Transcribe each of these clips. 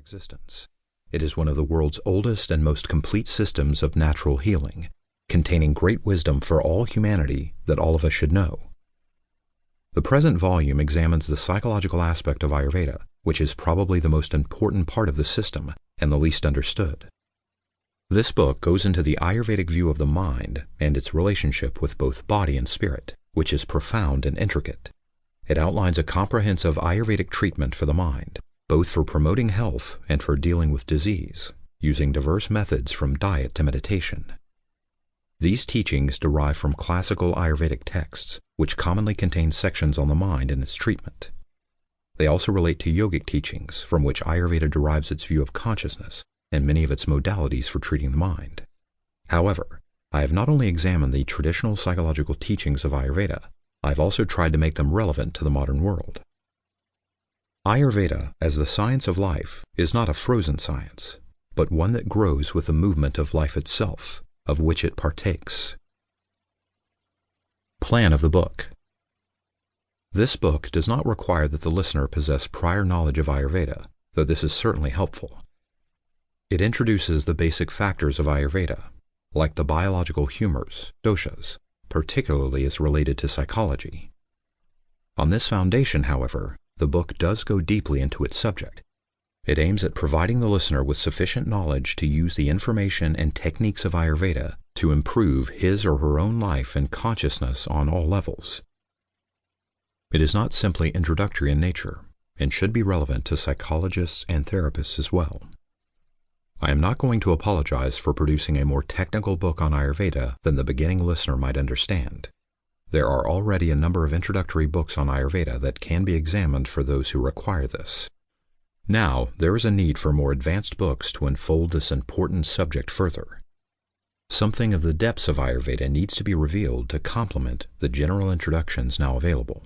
existence. It is one of the world's oldest and most complete systems of natural healing, containing great wisdom for all humanity that all of us should know. The present volume examines the psychological aspect of Ayurveda, which is probably the most important part of the system and the least understood. This book goes into the Ayurvedic view of the mind and its relationship with both body and spirit, which is profound and intricate. It outlines a comprehensive Ayurvedic treatment for the mind, both for promoting health and for dealing with disease, using diverse methods from diet to meditation. These teachings derive from classical Ayurvedic texts, which commonly contain sections on the mind and its treatment. They also relate to yogic teachings, from which Ayurveda derives its view of consciousness and many of its modalities for treating the mind. However, I have not only examined the traditional psychological teachings of Ayurveda, I have also tried to make them relevant to the modern world. Ayurveda, as the science of life, is not a frozen science, but one that grows with the movement of life itself, of which it partakes. Plan of the book. This book does not require that the listener possess prior knowledge of Ayurveda, though this is certainly helpful. It introduces the basic factors of Ayurveda, like the biological humors, doshas, particularly as related to psychology. On this foundation, however, the book does go deeply into its subject. It aims at providing the listener with sufficient knowledge to use the information and techniques of Ayurveda to improve his or her own life and consciousness on all levels. It is not simply introductory in nature, and should be relevant to psychologists and therapists as well. I am not going to apologize for producing a more technical book on Ayurveda than the beginning listener might understand. There are already a number of introductory books on Ayurveda that can be examined for those who require this. Now, there is a need for more advanced books to unfold this important subject further. Something of the depths of Ayurveda needs to be revealed to complement the general introductions now available.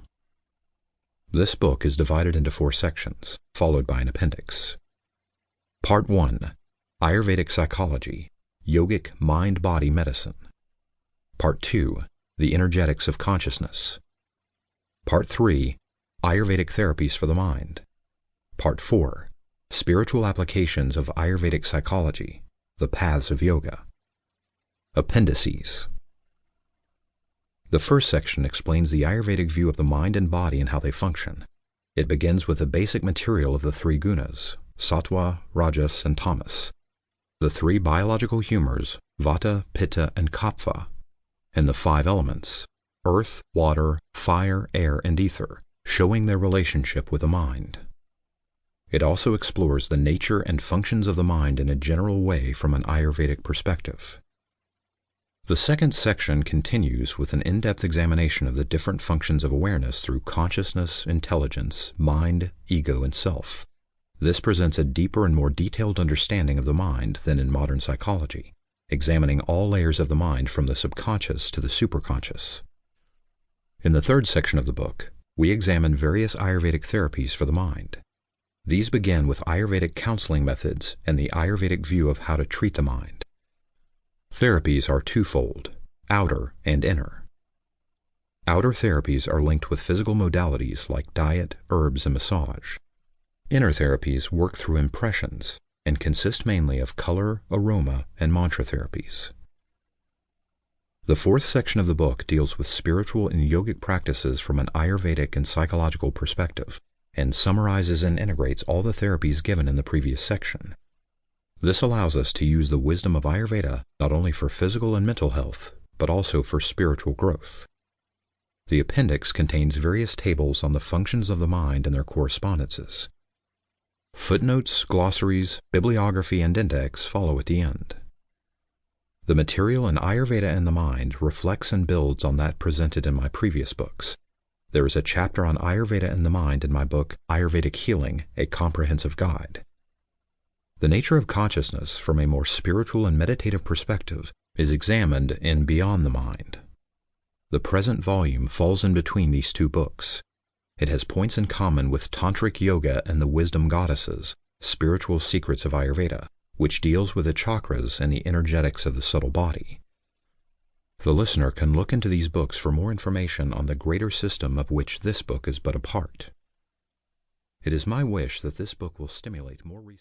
This book is divided into 4 sections, followed by an appendix. Part 1. Ayurvedic Psychology, Yogic Mind-Body Medicine. Part 2. The Energetics of Consciousness. Part 3. Ayurvedic Therapies for the Mind. Part 4. Spiritual Applications of Ayurvedic Psychology, The Paths of Yoga. Appendices. The first section explains the Ayurvedic view of the mind and body and how they function. It begins with the basic material of the 3 gunas, sattva, rajas, and tamas, the 3 biological humors, vata, pitta, and kapha, and the 5 elements, earth, water, fire, air, and ether, showing their relationship with the mind. It also explores the nature and functions of the mind in a general way from an Ayurvedic perspective. The second section continues with an in-depth examination of the different functions of awareness through consciousness, intelligence, mind, ego, and self. This presents a deeper and more detailed understanding of the mind than in modern psychology, examining all layers of the mind from the subconscious to the superconscious. In the third section of the book, we examine various Ayurvedic therapies for the mind. These begin with Ayurvedic counseling methods and the Ayurvedic view of how to treat the mind. Therapies are twofold, outer and inner. Outer therapies are linked with physical modalities like diet, herbs, and massage. Inner therapies work through impressions and consist mainly of color, aroma, and mantra therapies. The fourth section of the book deals with spiritual and yogic practices from an Ayurvedic and psychological perspective, and summarizes and integrates all the therapies given in the previous section. This allows us to use the wisdom of Ayurveda not only for physical and mental health, but also for spiritual growth. The appendix contains various tables on the functions of the mind and their correspondences. Footnotes, glossaries, bibliography, and index follow at the end. The material in Ayurveda and the Mind reflects and builds on that presented in my previous books. There is a chapter on Ayurveda and the Mind in my book, Ayurvedic Healing, A Comprehensive Guide. The nature of consciousness from a more spiritual and meditative perspective is examined in Beyond the Mind. The present volume falls in between these 2 books. It has points in common with Tantric Yoga and the Wisdom Goddesses, Spiritual Secrets of Ayurveda, which deals with the chakras and the energetics of the subtle body. The listener can look into these books for more information on the greater system of which this book is but a part. It is my wish that this book will stimulate more research.